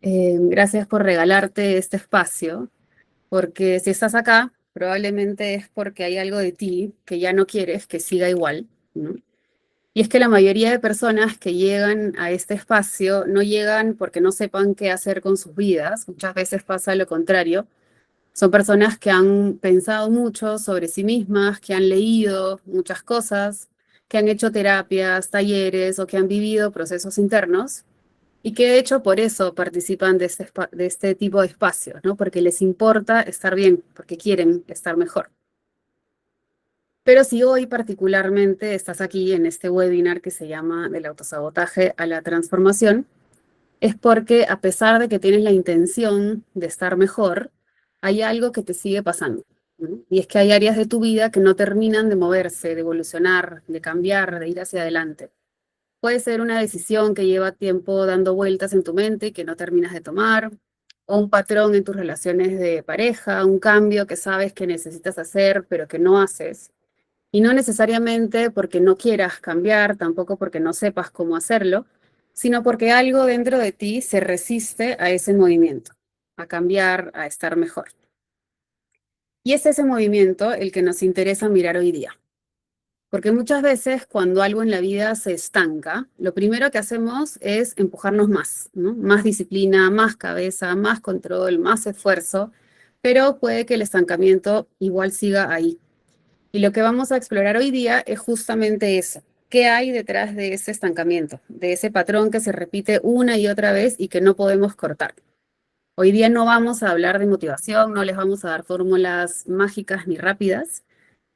Gracias por regalarte este espacio, porque si estás acá, probablemente es porque hay algo de ti que ya no quieres que siga igual, ¿no? Y es que la mayoría de personas que llegan a este espacio no llegan porque no sepan qué hacer con sus vidas. Muchas veces pasa lo contrario. Son personas que han pensado mucho sobre sí mismas, que han leído muchas cosas, que han hecho terapias, talleres o que han vivido procesos internos y que de hecho por eso participan de este tipo de espacios, ¿no? Porque les importa estar bien, porque quieren estar mejor. Pero si hoy particularmente estás aquí en este webinar que se llama Del autosabotaje a la transformación, es porque a pesar de que tienes la intención de estar mejor, hay algo que te sigue pasando, ¿no? Y es que hay áreas de tu vida que no terminan de moverse, de evolucionar, de cambiar, de ir hacia adelante. Puede ser una decisión que lleva tiempo dando vueltas en tu mente y que no terminas de tomar, o un patrón en tus relaciones de pareja, un cambio que sabes que necesitas hacer, pero que no haces. Y no necesariamente porque no quieras cambiar, tampoco porque no sepas cómo hacerlo, sino porque algo dentro de ti se resiste a ese movimiento, a cambiar, a estar mejor. Y es ese movimiento el que nos interesa mirar hoy día. Porque muchas veces cuando algo en la vida se estanca, lo primero que hacemos es empujarnos más, ¿no? Más disciplina, más cabeza, más control, más esfuerzo, pero puede que el estancamiento igual siga ahí. Y lo que vamos a explorar hoy día es justamente eso. ¿Qué hay detrás de ese estancamiento, de ese patrón que se repite una y otra vez y que no podemos cortar? Hoy día no vamos a hablar de motivación, no les vamos a dar fórmulas mágicas ni rápidas.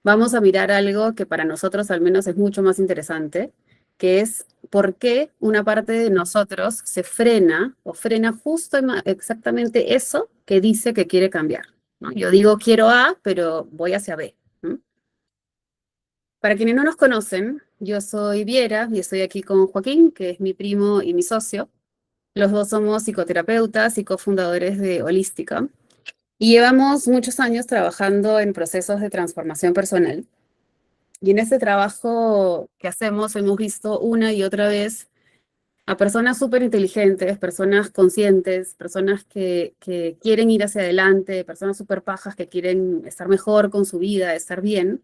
Vamos a mirar algo que para nosotros al menos es mucho más interesante, que es por qué una parte de nosotros se frena o frena justo exactamente eso que dice que quiere cambiar, ¿no? Yo digo quiero A, pero voy hacia B, ¿no? Para quienes no nos conocen, yo soy Viera y estoy aquí con Joaquín, que es mi primo y mi socio. Los dos somos psicoterapeutas y cofundadores de Holística. Y llevamos muchos años trabajando en procesos de transformación personal. Y en ese trabajo que hacemos hemos visto una y otra vez a personas súper inteligentes, personas conscientes, personas que quieren ir hacia adelante, personas súper pajas que quieren estar mejor con su vida, estar bien,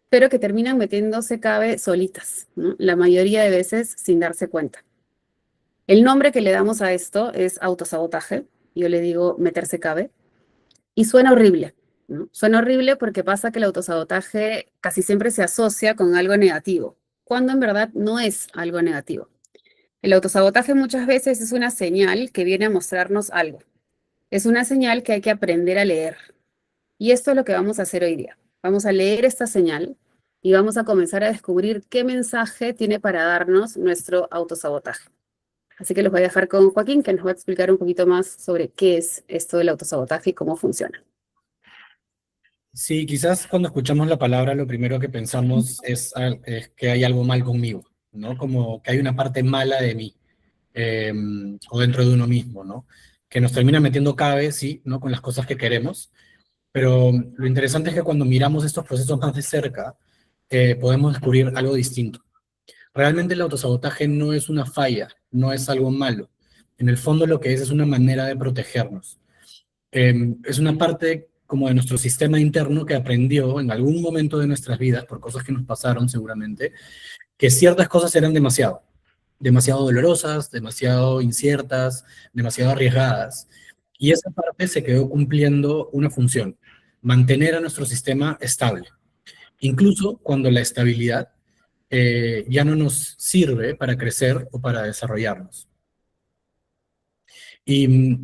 pero que terminan metiéndose cabe solitas, ¿no? La mayoría de veces sin darse cuenta. El nombre que le damos a esto es autosabotaje. Yo le digo meterse cabe. Y suena horrible, ¿no? Suena horrible porque pasa que el autosabotaje casi siempre se asocia con algo negativo, cuando en verdad no es algo negativo. El autosabotaje muchas veces es una señal que viene a mostrarnos algo. Es una señal que hay que aprender a leer. Y esto es lo que vamos a hacer hoy día. Vamos a leer esta señal y vamos a comenzar a descubrir qué mensaje tiene para darnos nuestro autosabotaje. Así que los voy a dejar con Joaquín, que nos va a explicar un poquito más sobre qué es esto del autosabotaje y cómo funciona. Sí, quizás cuando escuchamos la palabra lo primero que pensamos es que hay algo mal conmigo, ¿no? Como que hay una parte mala de mí, o dentro de uno mismo, ¿no? Que nos termina metiendo cabe, sí, ¿no? Con las cosas que queremos, pero lo interesante es que cuando miramos estos procesos más de cerca, podemos descubrir algo distinto. Realmente el autosabotaje no es una falla, no es algo malo. En el fondo lo que es una manera de protegernos. Es una parte como de nuestro sistema interno que aprendió en algún momento de nuestras vidas, por cosas que nos pasaron seguramente, que ciertas cosas eran demasiado dolorosas, demasiado inciertas, demasiado arriesgadas. Y esa parte se quedó cumpliendo una función, mantener a nuestro sistema estable, incluso cuando la estabilidad ya no nos sirve para crecer o para desarrollarnos. Y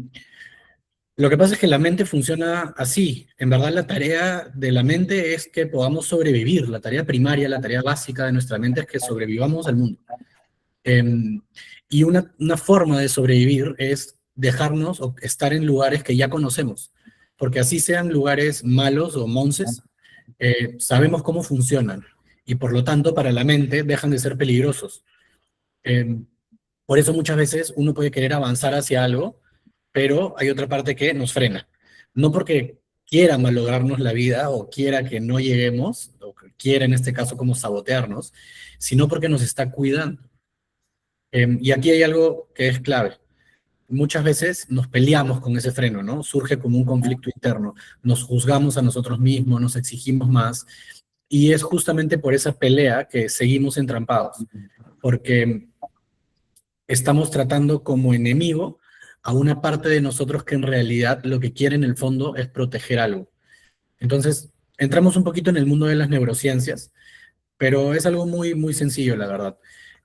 lo que pasa es que la mente funciona así. En verdad, la tarea de la mente es que podamos sobrevivir. La tarea primaria, la tarea básica de nuestra mente es que sobrevivamos al mundo. Y una forma de sobrevivir es dejarnos o estar en lugares que ya conocemos. Porque así sean lugares malos o monces, sabemos cómo funcionan. Y por lo tanto, para la mente, dejan de ser peligrosos. Em, por eso muchas veces uno puede querer avanzar hacia algo, pero hay otra parte que nos frena. No porque quiera malograrnos la vida o quiera que no lleguemos, o que quiera en este caso como sabotearnos, sino porque nos está cuidando. Y aquí hay algo que es clave. muchas veces nos peleamos con ese freno, ¿no? Surge como un conflicto interno, nos juzgamos a nosotros mismos, nos exigimos más, y es justamente por esa pelea que seguimos entrampados, porque estamos tratando como enemigo a una parte de nosotros que en realidad lo que quiere en el fondo es proteger algo. Entonces, entramos un poquito en el mundo de las neurociencias, pero es algo muy, muy sencillo, la verdad.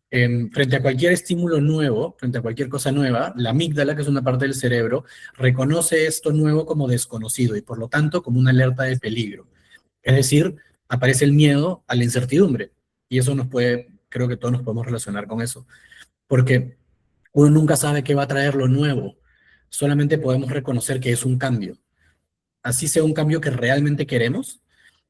Frente a cualquier estímulo nuevo, frente a cualquier cosa nueva, la amígdala, que es una parte del cerebro, reconoce esto nuevo como desconocido y por lo tanto como una alerta de peligro. Es decir, aparece el miedo a la incertidumbre y eso nos puede, creo que todos nos podemos relacionar con eso, porque uno nunca sabe qué va a traer lo nuevo, solamente podemos reconocer que es un cambio. Así sea un cambio que realmente queremos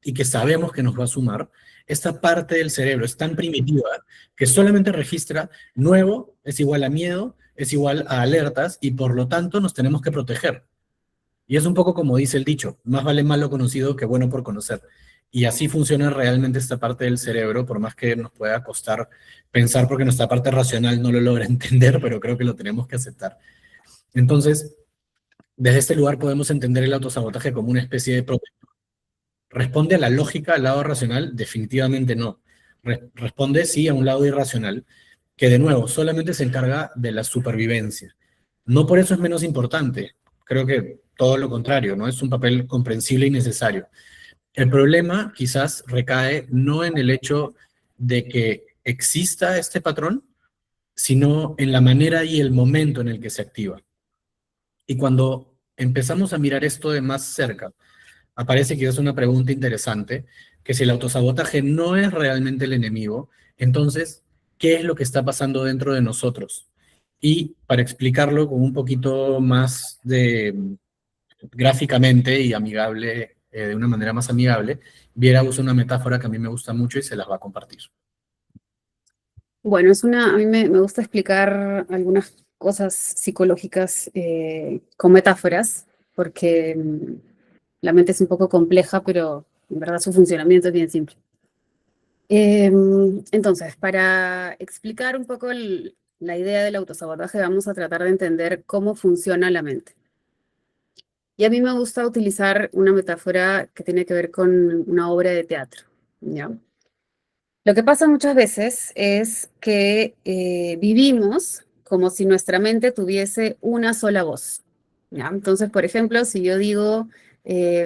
y que sabemos que nos va a sumar, esta parte del cerebro es tan primitiva que solamente registra nuevo es igual a miedo, es igual a alertas y por lo tanto nos tenemos que proteger. Y es un poco como dice el dicho, más vale malo conocido que bueno por conocer. Y así funciona realmente esta parte del cerebro, por más que nos pueda costar pensar porque nuestra parte racional no lo logra entender, pero creo que lo tenemos que aceptar. Entonces, desde este lugar podemos entender el autosabotaje como una especie de protección. ¿Responde a la lógica, al lado racional? Definitivamente no. Responde sí a un lado irracional, que de nuevo solamente se encarga de la supervivencia. No por eso es menos importante, creo que todo lo contrario, ¿no? Es un papel comprensible y necesario. El problema quizás recae no en el hecho de que exista este patrón, sino en la manera y el momento en el que se activa. Y cuando empezamos a mirar esto de más cerca, aparece quizás una pregunta interesante, que si el autosabotaje no es realmente el enemigo, entonces, ¿qué es lo que está pasando dentro de nosotros? Y para explicarlo con un poquito más de gráficamente y amigable, de una manera más amigable, Viera usa una metáfora que a mí me gusta mucho y se las va a compartir. Bueno, a mí me gusta explicar algunas cosas psicológicas con metáforas, porque la mente es un poco compleja, pero en verdad su funcionamiento es bien simple. Entonces, para explicar un poco la idea del autosabotaje, vamos a tratar de entender cómo funciona la mente. Y a mí me gusta utilizar una metáfora que tiene que ver con una obra de teatro, ¿ya? Lo que pasa muchas veces es que vivimos como si nuestra mente tuviese una sola voz, ¿ya? Entonces, por ejemplo, si yo digo,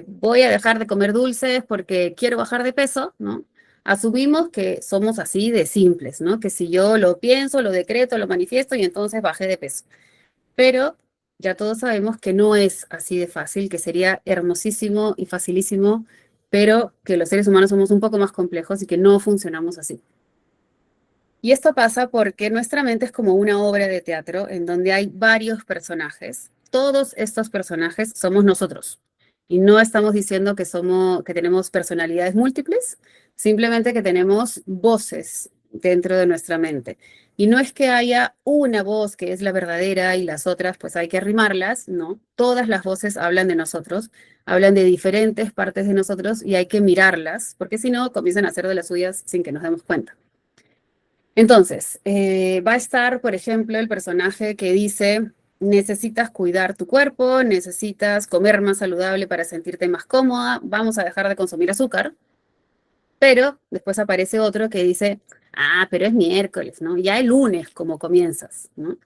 voy a dejar de comer dulces porque quiero bajar de peso, ¿no? Asumimos que somos así de simples, ¿no? Que si yo lo pienso, lo decreto, lo manifiesto y entonces bajé de peso. Pero ya todos sabemos que no es así de fácil, que sería hermosísimo y facilísimo, pero que los seres humanos somos un poco más complejos y que no funcionamos así. Y esto pasa porque nuestra mente es como una obra de teatro en donde hay varios personajes. Todos estos personajes somos nosotros. Y no estamos diciendo que tenemos personalidades múltiples, simplemente que tenemos voces dentro de nuestra mente. Y no es que haya una voz que es la verdadera y las otras pues hay que arrimarlas, no. Todas las voces hablan de nosotros, hablan de diferentes partes de nosotros y hay que mirarlas, porque si no comienzan a hacer de las suyas sin que nos demos cuenta. Entonces, va a estar, por ejemplo, el personaje que dice, necesitas cuidar tu cuerpo, necesitas comer más saludable para sentirte más cómoda, vamos a dejar de consumir azúcar, pero después aparece otro que dice, ah, pero es miércoles, ¿no? Ya el lunes, ¿cómo comienzas, ¿no?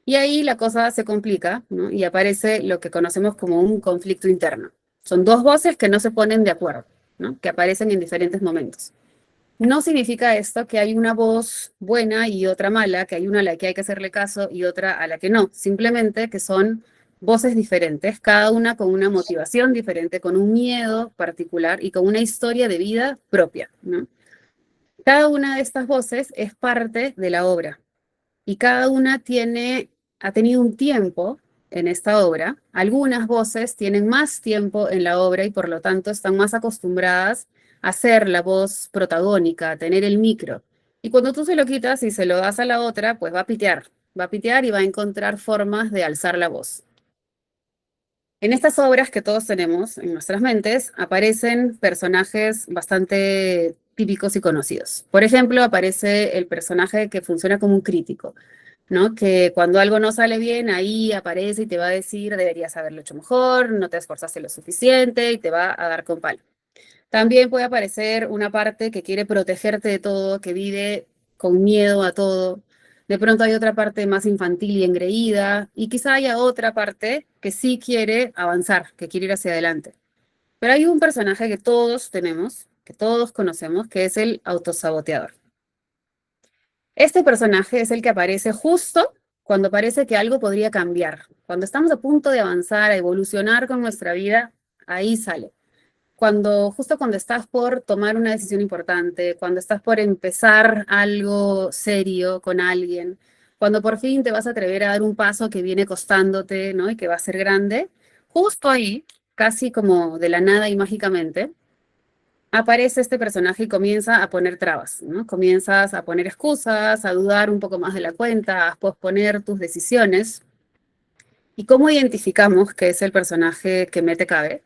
Y ahí la cosa se complica, ¿no? Y aparece lo que conocemos como un conflicto interno. Son dos voces que no se ponen de acuerdo, ¿no? Que aparecen en diferentes momentos. No significa esto que hay una voz buena y otra mala, que hay una a la que hay que hacerle caso y otra a la que no. Simplemente que son voces diferentes, cada una con una motivación diferente, con un miedo particular y con una historia de vida propia, ¿no? Cada una de estas voces es parte de la obra y cada una ha tenido un tiempo en esta obra. Algunas voces tienen más tiempo en la obra y por lo tanto están más acostumbradas a ser la voz protagónica, a tener el micro. Y cuando tú se lo quitas y se lo das a la otra, pues va a pitear y va a encontrar formas de alzar la voz. En estas obras que todos tenemos en nuestras mentes aparecen personajes bastante típicos y conocidos. Por ejemplo, aparece el personaje que funciona como un crítico. ¿no? Que cuando algo no sale bien, ahí aparece y te va a decir, deberías haberlo hecho mejor, no te esforzaste lo suficiente y te va a dar con palo. También puede aparecer una parte que quiere protegerte de todo, que vive con miedo a todo. De pronto hay otra parte más infantil y engreída, y quizá haya otra parte que sí quiere avanzar, que quiere ir hacia adelante. Pero hay un personaje que todos tenemos, que todos conocemos, que es el autosaboteador. Este personaje es el que aparece justo cuando parece que algo podría cambiar. Cuando estamos a punto de avanzar, a evolucionar con nuestra vida, ahí sale. Justo cuando estás por tomar una decisión importante, cuando estás por empezar algo serio con alguien, cuando por fin te vas a atrever a dar un paso que viene costándote, ¿no? Y que va a ser grande, justo ahí, casi como de la nada y mágicamente, aparece este personaje y comienza a poner trabas, ¿no? Comienzas a poner excusas, a dudar un poco más de la cuenta, a posponer tus decisiones. ¿Y cómo identificamos que es el personaje que mete cabe?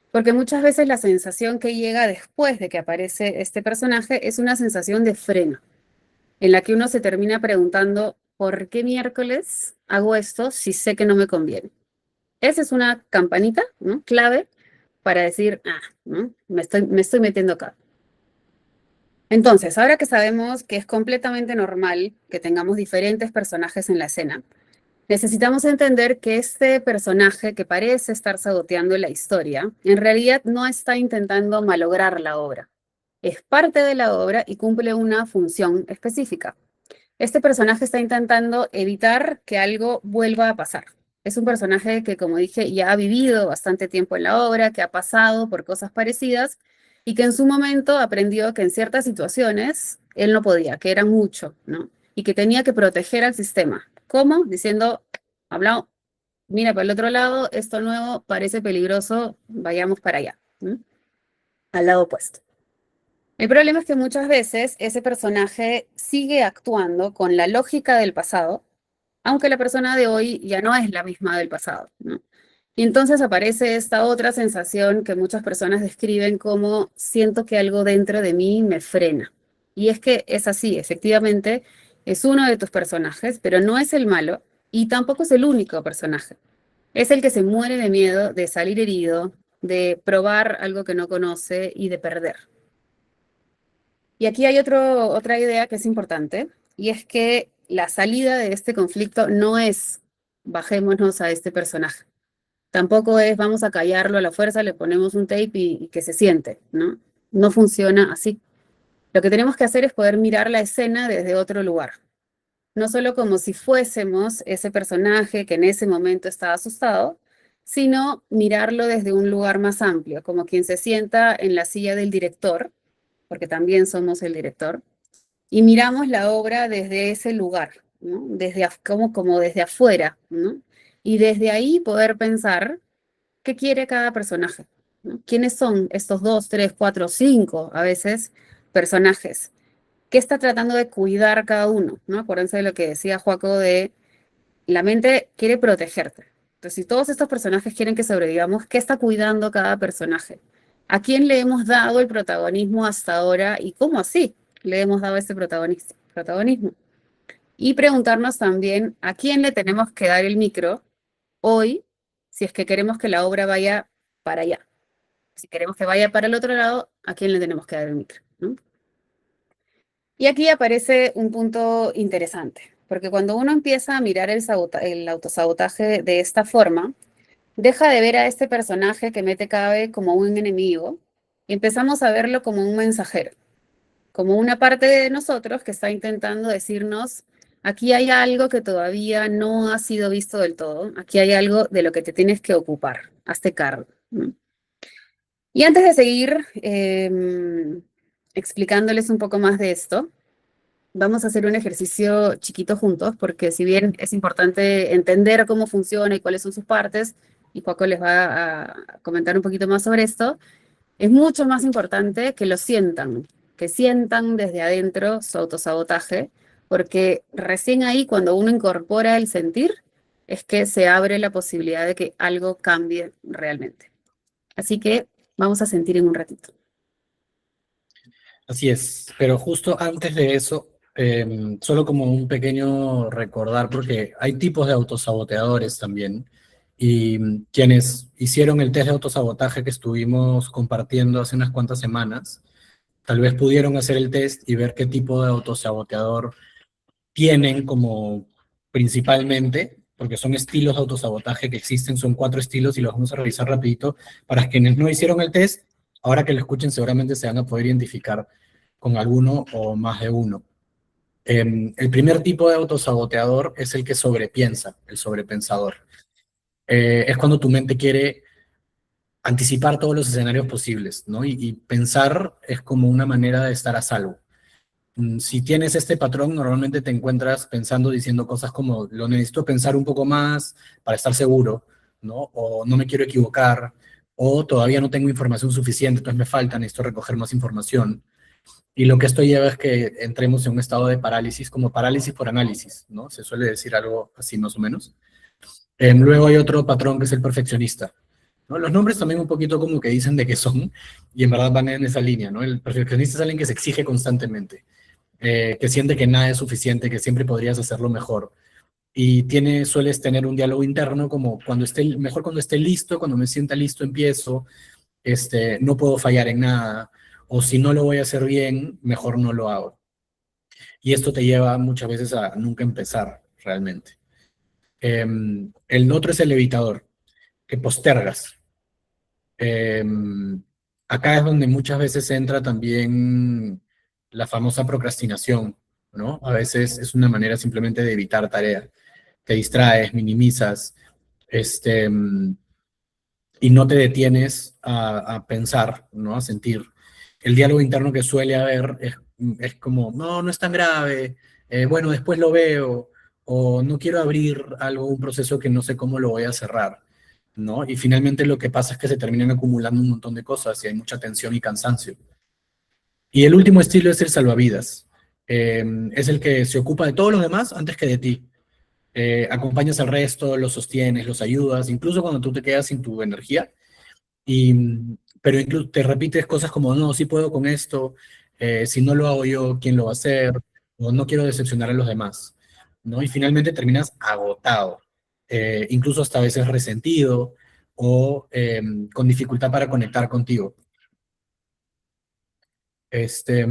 Porque muchas veces la sensación que llega después de que aparece este personaje es una sensación de freno, en la que uno se termina preguntando, ¿por qué miércoles hago esto si sé que no me conviene? Esa es una campanita, ¿no? Clave para decir, ¿no? Me estoy metiendo acá. Entonces, ahora que sabemos que es completamente normal que tengamos diferentes personajes en la escena, necesitamos entender que este personaje que parece estar saboteando la historia, en realidad no está intentando malograr la obra. Es parte de la obra y cumple una función específica. Este personaje está intentando evitar que algo vuelva a pasar. Es un personaje que, como dije, ya ha vivido bastante tiempo en la obra, que ha pasado por cosas parecidas y que en su momento aprendió que en ciertas situaciones él no podía, que era mucho, ¿no? Y que tenía que proteger al sistema. ¿Cómo? Diciendo, hablado, mira, para el otro lado, esto nuevo parece peligroso, vayamos para allá, ¿no? Al lado opuesto. El problema es que muchas veces ese personaje sigue actuando con la lógica del pasado, aunque la persona de hoy ya no es la misma del pasado, ¿no? Y entonces aparece esta otra sensación que muchas personas describen como siento que algo dentro de mí me frena. Y es que es así, efectivamente, es uno de tus personajes, pero no es el malo y tampoco es el único personaje. Es el que se muere de miedo de salir herido, de probar algo que no conoce y de perder. Y aquí hay otra idea que es importante, y es que la salida de este conflicto no es bajémonos a este personaje. Tampoco es vamos a callarlo a la fuerza, le ponemos un tape y que se siente, ¿no? No funciona así. Lo que tenemos que hacer es poder mirar la escena desde otro lugar. No solo como si fuésemos ese personaje que en ese momento estaba asustado, sino mirarlo desde un lugar más amplio, como quien se sienta en la silla del director, porque también somos el director, y miramos la obra desde ese lugar, ¿no? Como desde afuera, ¿no? Y desde ahí poder pensar qué quiere cada personaje, ¿no? ¿Quiénes son estos dos, tres, cuatro, cinco, a veces, personajes? ¿Qué está tratando de cuidar cada uno? ¿No? Acuérdense de lo que decía Joaco de la mente quiere protegerte. Entonces, si todos estos personajes quieren que sobrevivamos, ¿qué está cuidando cada personaje? ¿A quién le hemos dado el protagonismo hasta ahora y cómo así le hemos dado ese protagonismo? Y preguntarnos también a quién le tenemos que dar el micro hoy si es que queremos que la obra vaya para allá. Si queremos que vaya para el otro lado, ¿a quién le tenemos que dar el micro? ¿No? Y aquí aparece un punto interesante, porque cuando uno empieza a mirar el autosabotaje de esta forma, deja de ver a este personaje que mete cabe como un enemigo y empezamos a verlo como un mensajero, como una parte de nosotros que está intentando decirnos, aquí hay algo que todavía no ha sido visto del todo, aquí hay algo de lo que te tienes que ocupar, hazte cargo, ¿no? Y antes de seguir explicándoles un poco más de esto, vamos a hacer un ejercicio chiquito juntos, porque si bien es importante entender cómo funciona y cuáles son sus partes, y Paco les va a comentar un poquito más sobre esto, es mucho más importante que sientan desde adentro su autosabotaje, porque recién ahí cuando uno incorpora el sentir, es que se abre la posibilidad de que algo cambie realmente. Así que vamos a sentir en un ratito. Así es, pero justo antes de eso, Solo como un pequeño recordar, porque hay tipos de autosaboteadores también, y quienes hicieron el test de autosabotaje que estuvimos compartiendo hace unas cuantas semanas, tal vez pudieron hacer el test y ver qué tipo de autosaboteador tienen como principalmente, porque son estilos de autosabotaje que existen, son 4 estilos y los vamos a revisar rapidito. Para quienes no hicieron el test, ahora que lo escuchen seguramente se van a poder identificar con alguno o más de uno. El primer tipo de autosaboteador es el que sobrepiensa, el sobrepensador. Es cuando tu mente quiere anticipar todos los escenarios posibles, ¿no? Y pensar es como una manera de estar a salvo. Si tienes este patrón, normalmente te encuentras pensando, diciendo cosas como, lo necesito pensar un poco más para estar seguro, ¿no? O no me quiero equivocar, o todavía no tengo información suficiente, entonces me falta, necesito recoger más información. Y lo que esto lleva es que entremos en un estado de parálisis, como parálisis por análisis, ¿no? Se suele decir algo así más o menos. Luego hay otro patrón que es el perfeccionista, ¿no? Los nombres también un poquito como que dicen de qué son, y en verdad van en esa línea, ¿no? El perfeccionista es alguien que se exige constantemente, que siente que nada es suficiente, que siempre podrías hacerlo mejor. Y sueles tener un diálogo interno como mejor cuando esté listo, cuando me sienta listo empiezo, no puedo fallar en nada, o si no lo voy a hacer bien, mejor no lo hago. Y esto te lleva muchas veces a nunca empezar realmente. El otro es el evitador, que postergas. Acá es donde muchas veces entra también la famosa procrastinación, ¿no? A veces es una manera simplemente de evitar tarea. Te distraes, minimizas, este, y no te detienes a pensar, ¿no? A sentir. El diálogo interno que suele haber es como, no, no es tan grave, bueno, después lo veo, o no quiero abrir algo, un proceso que no sé cómo lo voy a cerrar, ¿no? Y finalmente lo que pasa es que se terminan acumulando un montón de cosas y hay mucha tensión y cansancio. Y el último estilo es el salvavidas. Es el que se ocupa de todos los demás antes que de ti. Acompañas al resto, los sostienes, los ayudas, incluso cuando tú te quedas sin tu energía, y, pero incluso te repites cosas como, no, sí puedo con esto, si no lo hago yo, ¿quién lo va a hacer? O no quiero decepcionar a los demás, ¿no? Y finalmente terminas agotado, incluso hasta a veces resentido o con dificultad para conectar contigo. Este,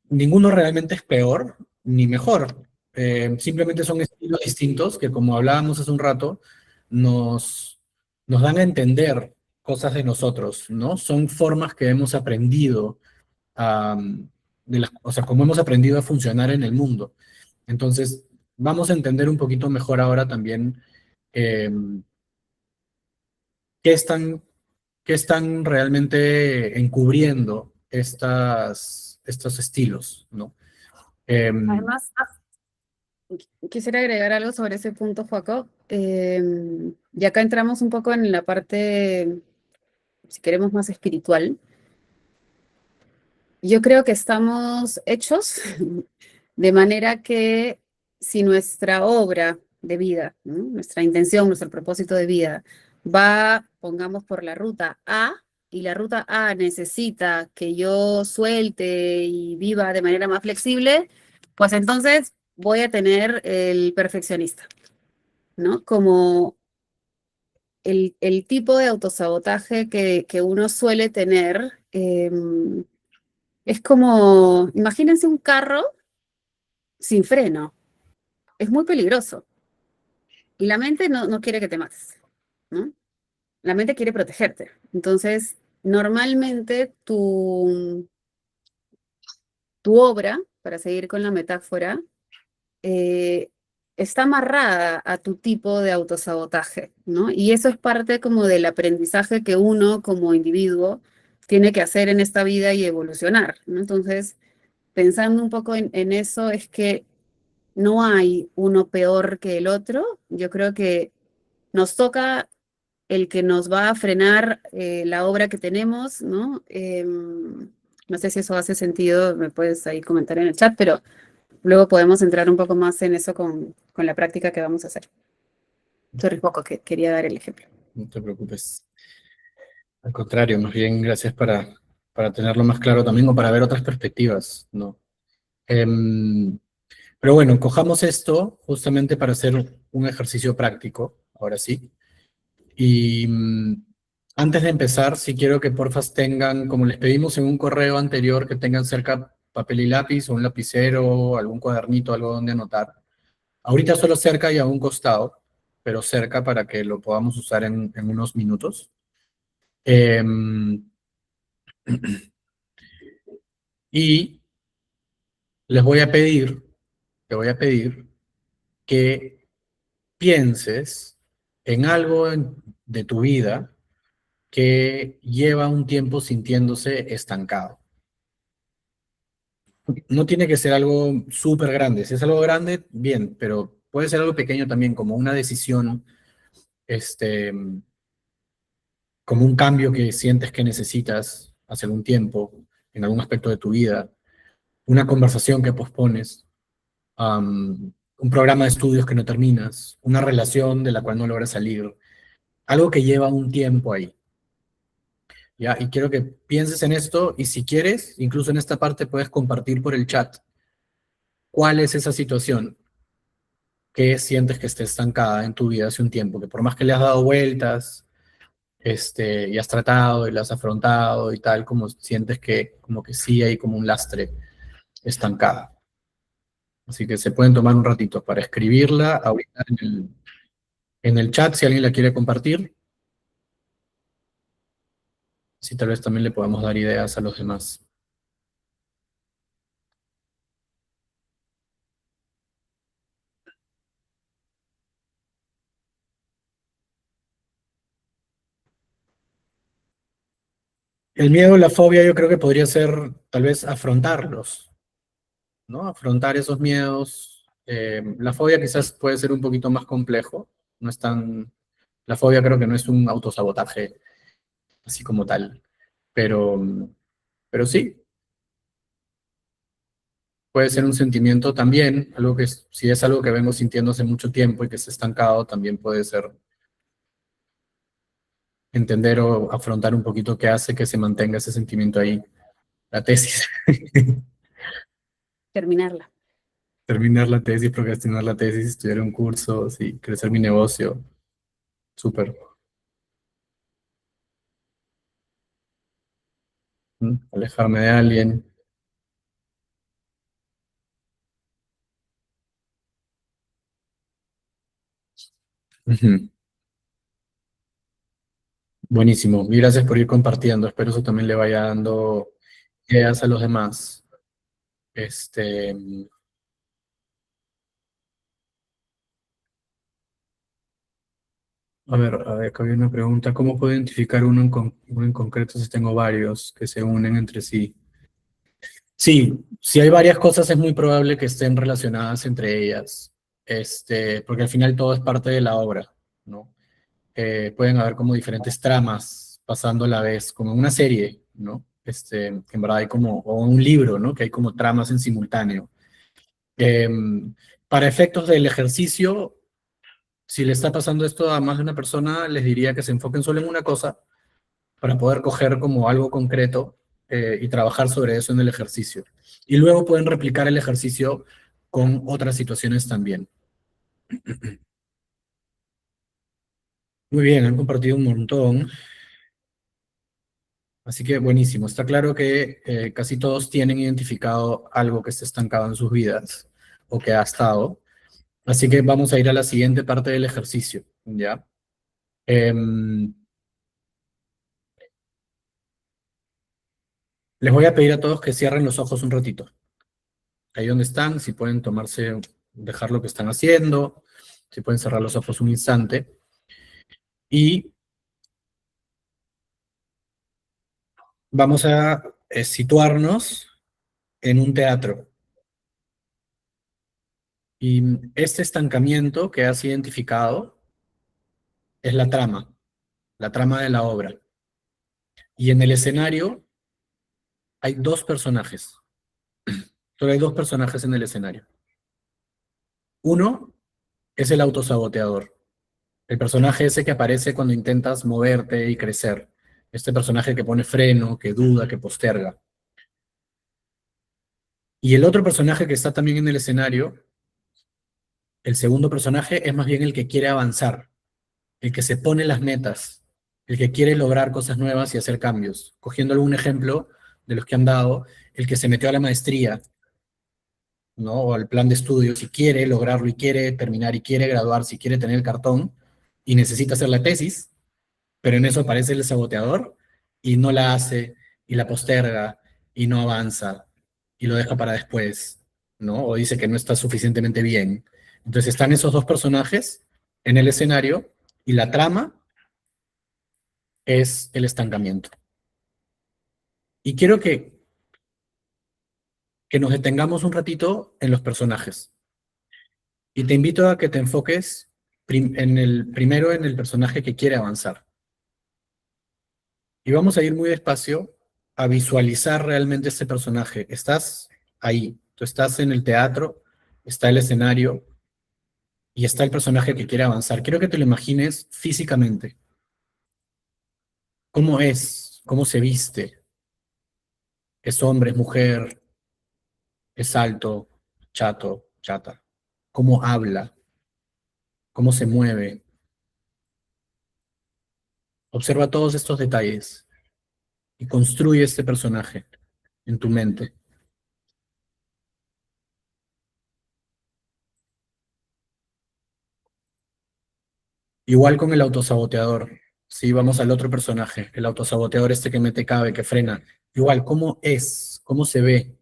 Ninguno realmente es peor ni mejor. Simplemente son estilos distintos que, como hablábamos hace un rato, nos, nos dan a entender cosas de nosotros, ¿no? Son formas que hemos aprendido, o sea, como hemos aprendido a funcionar en el mundo. Entonces, vamos a entender un poquito mejor ahora también eh, qué están, qué están realmente encubriendo estos estilos, ¿no? Em, Además, quisiera agregar algo sobre ese punto, Joaco. Y acá entramos un poco en la parte, si queremos, más espiritual. Yo creo que estamos hechos de manera que si nuestra obra de vida, ¿no? Nuestra intención, nuestro propósito de vida va, pongamos, por la ruta A, y la ruta A necesita que yo suelte y viva de manera más flexible, pues entonces voy a tener el perfeccionista, ¿no? Como el tipo de autosabotaje que uno suele tener. Es como, imagínense un carro sin freno, es muy peligroso. Y la mente no quiere que te mates, ¿no? La mente quiere protegerte. Entonces, normalmente tu obra, para seguir con la metáfora, eh, está amarrada a tu tipo de autosabotaje, ¿no? Y eso es parte como del aprendizaje que uno como individuo tiene que hacer en esta vida y evolucionar, ¿no? Entonces, pensando un poco en eso, es que no hay uno peor que el otro. Yo creo que nos toca el que nos va a frenar la obra que tenemos, ¿no? No sé si eso hace sentido, me puedes ahí comentar en el chat, pero luego podemos entrar un poco más en eso con la práctica que vamos a hacer. Sorry, poco que quería dar el ejemplo. no te preocupes. Al contrario, más bien gracias para tenerlo más claro también o para ver otras perspectivas, ¿no? Em, pero bueno, cojamos esto justamente para hacer un ejercicio práctico, ahora sí. Y antes de empezar, sí quiero que porfas tengan, como les pedimos en un correo anterior, que tengan cerca papel y lápiz o un lapicero, algún cuadernito, algo donde anotar. Ahorita solo cerca y a un costado, pero cerca para que lo podamos usar en unos minutos. Em, y les voy a pedir, te voy a pedir que pienses en algo de tu vida que lleva un tiempo sintiéndose estancado. No tiene que ser algo súper grande. Si es algo grande, bien, pero puede ser algo pequeño también, como una decisión, este, como un cambio que sientes que necesitas hace algún tiempo, en algún aspecto de tu vida, una conversación que pospones, un programa de estudios que no terminas, una relación de la cual no logras salir, algo que lleva un tiempo ahí. ¿Ya? Y quiero que pienses en esto y si quieres, incluso en esta parte puedes compartir por el chat cuál es esa situación que sientes que esté estancada en tu vida hace un tiempo, que por más que le has dado vueltas, y has tratado y la has afrontado y tal, como sientes que como que sí hay como un lastre estancada. Así que se pueden tomar un ratito para escribirla ahorita en el chat si alguien la quiere compartir. Si tal vez también le podamos dar ideas a los demás. El miedo, la fobia, yo creo que podría ser tal vez afrontarlos, ¿no? Afrontar esos miedos. La fobia quizás puede ser un poquito más complejo, no es tan... La fobia creo que no es un autosabotaje así como tal, pero, pero sí, puede ser un sentimiento también, algo que si es algo que vengo sintiendo hace mucho tiempo y que se ha estancado, también puede ser entender o afrontar un poquito qué hace que se mantenga ese sentimiento ahí. La tesis, Terminarla. terminar la tesis, procrastinar la tesis, estudiar un curso, sí, crecer mi negocio, súper. Alejarme de alguien. Ujú. Buenísimo, y gracias por ir compartiendo, espero eso también le vaya dando ideas a los demás. Este, a ver, acá había una pregunta, ¿cómo puedo identificar uno en concreto si tengo varios que se unen entre sí? Sí, si hay varias cosas es muy probable que estén relacionadas entre ellas, porque al final todo es parte de la obra, ¿no? Pueden haber como diferentes tramas pasando a la vez, como en una serie, ¿no? Que en verdad hay como, o un libro, ¿no? Que hay como tramas en simultáneo. Para efectos del ejercicio, si le está pasando esto a más de una persona, les diría que se enfoquen solo en una cosa para poder coger como algo concreto y trabajar sobre eso en el ejercicio. Y luego pueden replicar el ejercicio con otras situaciones también. Muy bien, han compartido un montón. Así que buenísimo. Está claro que casi todos tienen identificado algo que está estancado en sus vidas o que ha estado. Así que vamos a ir a la siguiente parte del ejercicio, ¿ya? Em, Les voy a pedir a todos que cierren los ojos un ratito. Ahí donde están, si pueden tomarse, dejar lo que están haciendo, si pueden cerrar los ojos un instante. Y vamos a situarnos en un teatro. Y este estancamiento que has identificado es la trama de la obra. Y en el escenario hay dos personajes. Solo hay dos personajes en el escenario. Uno es el autosaboteador, el personaje ese que aparece cuando intentas moverte y crecer. Este personaje que pone freno, que duda, que posterga. Y el otro personaje que está también en el escenario, el segundo personaje, es más bien el que quiere avanzar, el que se pone las metas, el que quiere lograr cosas nuevas y hacer cambios. Cogiendo algún ejemplo de los que han dado, el que se metió a la maestría, ¿no? O al plan de estudios, y quiere lograrlo, y quiere terminar, y quiere graduarse, y quiere tener el cartón, y necesita hacer la tesis, pero en eso aparece el saboteador, y no la hace, y la posterga, y no avanza, y lo deja para después, ¿no? O dice que no está suficientemente bien. Entonces están esos dos personajes en el escenario, y la trama es el estancamiento. Y quiero que nos detengamos un ratito en los personajes. Y te invito a que te enfoques primero en el personaje que quiere avanzar. Y vamos a ir muy despacio a visualizar realmente ese personaje. Estás ahí, tú estás en el teatro, está el escenario y está el personaje que quiere avanzar. Quiero que te lo imagines físicamente. ¿Cómo es? ¿Cómo se viste? ¿Es hombre, es mujer? ¿Es alto, chato, chata? ¿Cómo habla? ¿Cómo se mueve? Observa todos estos detalles y construye este personaje en tu mente. Igual con el autosaboteador. Si vamos al otro personaje, el autosaboteador este que mete cabe, que frena. Igual, ¿cómo es? ¿Cómo se ve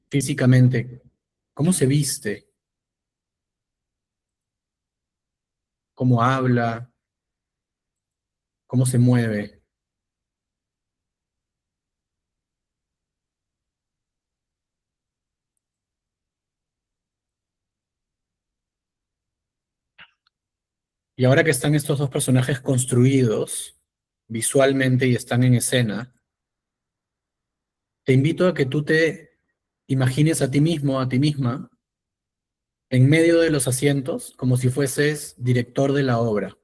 físicamente? ¿Cómo se viste? ¿Cómo habla? ¿Cómo se mueve? Y ahora que están estos dos personajes construidos visualmente y están en escena, te invito a que tú te imagines a ti mismo, a ti misma, en medio de los asientos, como si fueses director de la obra.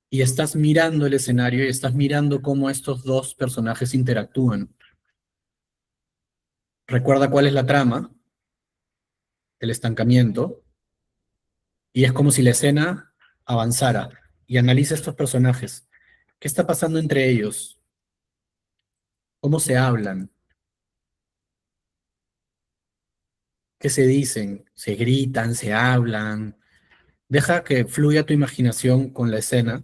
Y estás mirando el escenario y estás mirando cómo estos dos personajes interactúan. Recuerda cuál es la trama, el estancamiento, y es como si la escena avanzara. Y analiza estos personajes. ¿Qué está pasando entre ellos? ¿Cómo se hablan? ¿Qué se dicen? ¿Se gritan? ¿Se hablan? Deja que fluya tu imaginación con la escena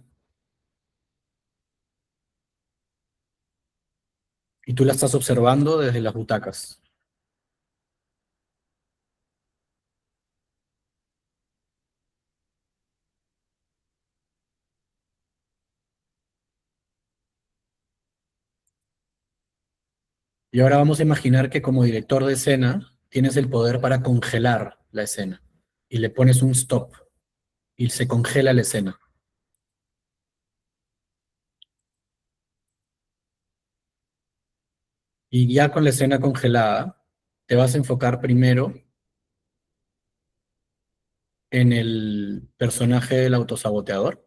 y tú la estás observando desde las butacas. Y ahora vamos a imaginar que como director de escena tienes el poder para congelar la escena y le pones un stop y se congela la escena. Y ya con la escena congelada, te vas a enfocar primero en el personaje del autosaboteador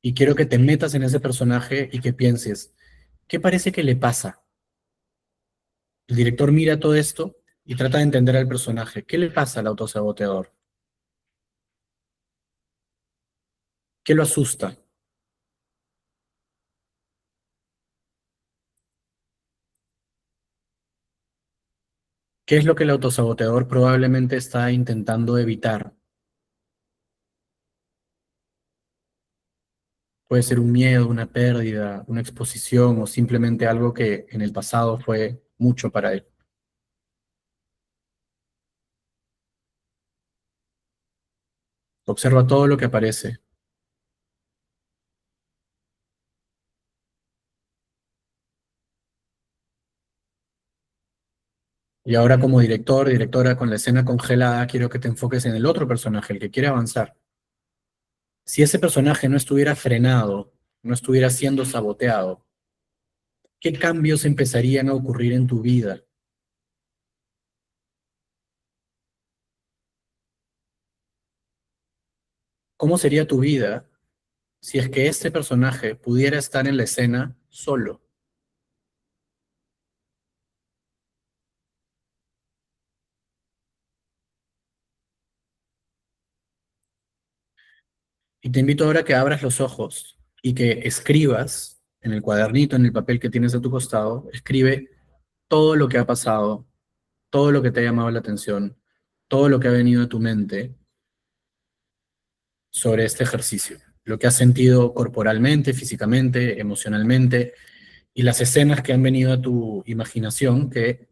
y quiero que te metas en ese personaje y que pienses, ¿qué parece que le pasa? El director mira todo esto y trata de entender al personaje. ¿Qué le pasa al autosaboteador? ¿Qué lo asusta? ¿Qué es lo que el autosaboteador probablemente está intentando evitar? Puede ser un miedo, una pérdida, una exposición o simplemente algo que en el pasado fue mucho para él. Observa todo lo que aparece. Y ahora como director, directora con la escena congelada, quiero que te enfoques en el otro personaje, el que quiere avanzar. Si ese personaje no estuviera frenado, no estuviera siendo saboteado, ¿qué cambios empezarían a ocurrir en tu vida? ¿Cómo sería tu vida si es que este personaje pudiera estar en la escena solo? Y te invito ahora a que abras los ojos y que escribas en el cuadernito, en el papel que tienes a tu costado, escribe todo lo que ha pasado, todo lo que te ha llamado la atención, todo lo que ha venido a tu mente sobre este ejercicio, lo que has sentido corporalmente, físicamente, emocionalmente, y las escenas que han venido a tu imaginación, que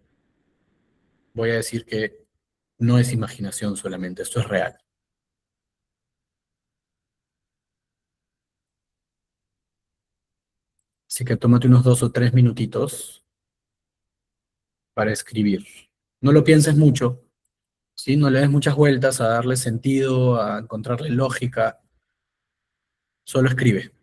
voy a decir que no es imaginación solamente, esto es real. Así que tómate unos 2 o 3 minutitos para escribir. No lo pienses mucho, ¿sí? No le des muchas vueltas a darle sentido, a encontrarle lógica, solo escribe.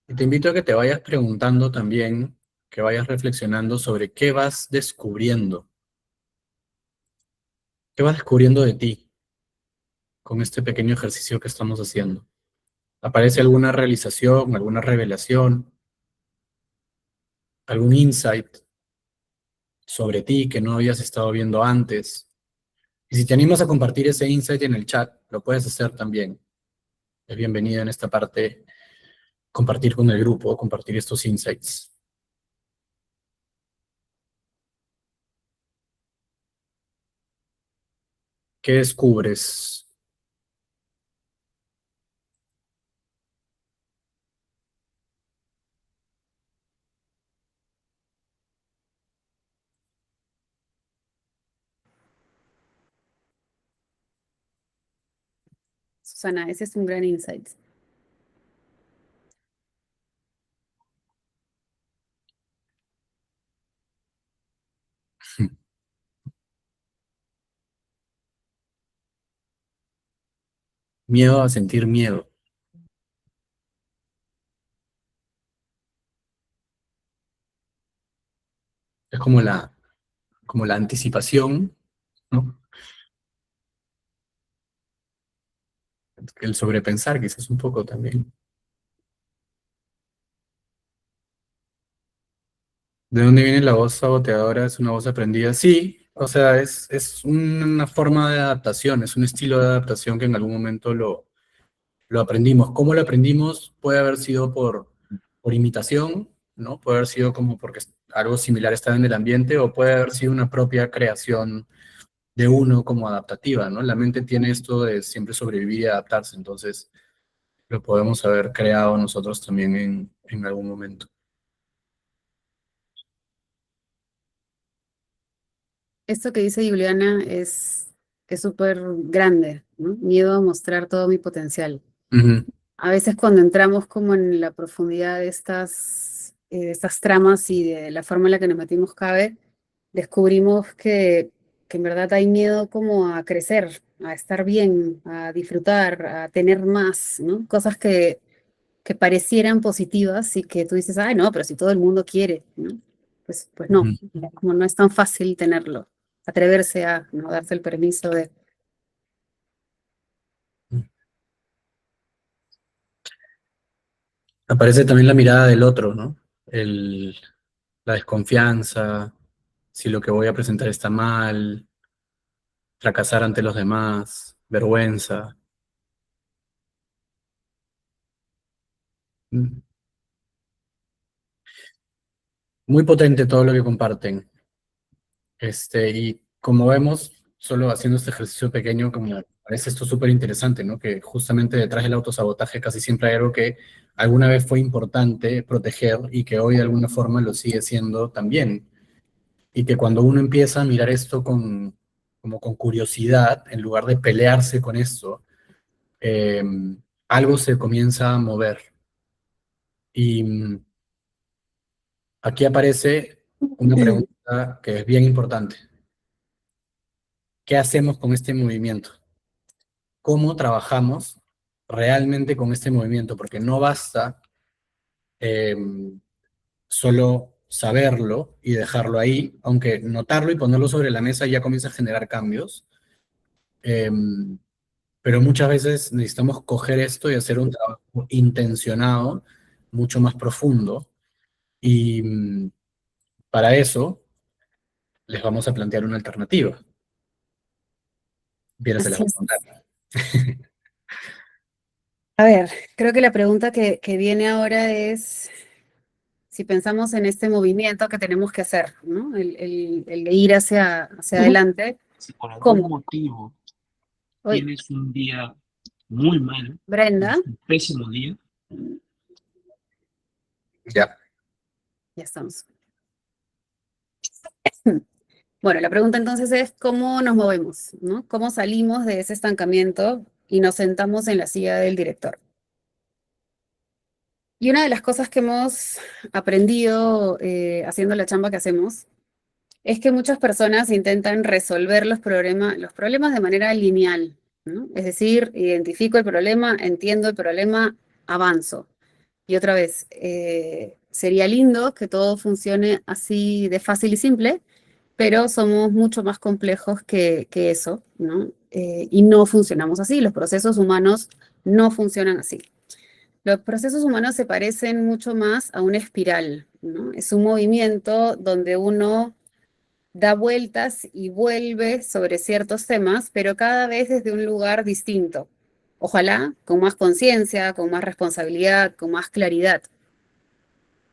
Y te invito a que te vayas preguntando también, que vayas reflexionando sobre qué vas descubriendo de ti con este pequeño ejercicio que estamos haciendo. ¿Aparece alguna realización, alguna revelación, algún insight sobre ti que no habías estado viendo antes? Y si te animas a compartir ese insight en el chat, lo puedes hacer también. Es bienvenido en esta parte compartir con el grupo, compartir estos insights. ¿Qué descubres? Susana, ese es un gran insight. Miedo a sentir miedo. Es como la anticipación, ¿no? El sobrepensar quizás un poco también. ¿De dónde viene la voz saboteadora? ¿Es una voz aprendida? Sí, o sea, es una forma de adaptación, es un estilo de adaptación que en algún momento lo aprendimos. ¿Cómo lo aprendimos? Puede haber sido por imitación, ¿no? Puede haber sido como porque algo similar estaba en el ambiente, o puede haber sido una propia creación de uno como adaptativa, ¿no? La mente tiene esto de siempre sobrevivir y adaptarse, entonces lo podemos haber creado nosotros también en algún momento. Esto que dice Juliana es súper grande, ¿no? Miedo a mostrar todo mi potencial. Ujú, A veces cuando entramos como en la profundidad de estas tramas y de la forma en la que nos metimos cabe, descubrimos que en verdad hay miedo como a crecer, a estar bien, a disfrutar, a tener más, ¿no? Cosas que parecieran positivas y que tú dices, ay, no, pero si todo el mundo quiere, ¿no? Pues no, ujú. como no es tan fácil tenerlo, atreverse a no darse el permiso de... Aparece también la mirada del otro, ¿no? La desconfianza, si lo que voy a presentar está mal, fracasar ante los demás, vergüenza. Muy potente todo lo que comparten. Y como vemos, solo haciendo este ejercicio pequeño, como parece esto súper interesante, ¿no? Que justamente detrás del autosabotaje casi siempre hay algo que alguna vez fue importante proteger y que hoy de alguna forma lo sigue siendo también. Y que cuando uno empieza a mirar esto como con curiosidad, en lugar de pelearse con esto, eh, algo se comienza a mover. Y aquí aparece una pregunta que es bien importante. ¿Qué hacemos con este movimiento? ¿Cómo trabajamos realmente con este movimiento? Porque no basta eh, solo saberlo y dejarlo ahí, aunque notarlo y ponerlo sobre la mesa ya comienza a generar cambios. Eh, pero muchas veces necesitamos coger esto y hacer un trabajo intencionado, mucho más profundo. Y para eso les vamos a plantear una alternativa. Bien, se les Así voy a es. contar. A ver, creo que la pregunta que viene ahora es si pensamos en este movimiento que tenemos que hacer, ¿no? El de ir hacia adelante. Si por algún ¿Cómo? motivo Hoy, tienes un día muy malo, Brenda, un pésimo día, Ya. ya estamos. Bueno, la pregunta entonces es cómo nos movemos, ¿no? ¿Cómo salimos de ese estancamiento y nos sentamos en la silla del director? Y una de las cosas que hemos aprendido haciendo la chamba que hacemos es que muchas personas intentan resolver los problemas de manera lineal, ¿no? Es decir, identifico el problema, entiendo el problema, avanzo. Y otra vez, sería lindo que todo funcione así de fácil y simple, pero somos mucho más complejos que eso, ¿no? Y no funcionamos así, los procesos humanos no funcionan así. Los procesos humanos se parecen mucho más a una espiral, ¿no? Es un movimiento donde uno da vueltas y vuelve sobre ciertos temas, pero cada vez desde un lugar distinto. Ojalá con más conciencia, con más responsabilidad, con más claridad.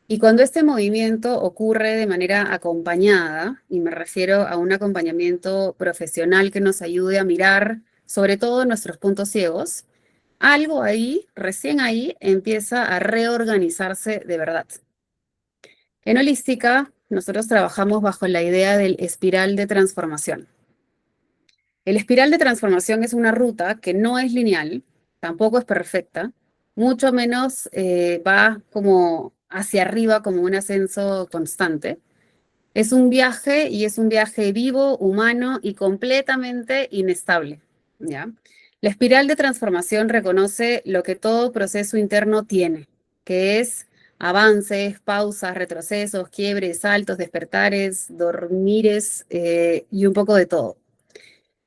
Y cuando este movimiento ocurre de manera acompañada, y me refiero a un acompañamiento profesional que nos ayude a mirar sobre todo nuestros puntos ciegos, algo ahí, recién ahí, empieza a reorganizarse de verdad. En holística, nosotros trabajamos bajo la idea del espiral de transformación. El espiral de transformación es una ruta que no es lineal, tampoco es perfecta, mucho menos va como hacia arriba como un ascenso constante. Es un viaje y es un viaje vivo, humano y completamente inestable, ¿ya? La espiral de transformación reconoce lo que todo proceso interno tiene, que es avances, pausas, retrocesos, quiebres, saltos, despertares, dormires y un poco de todo.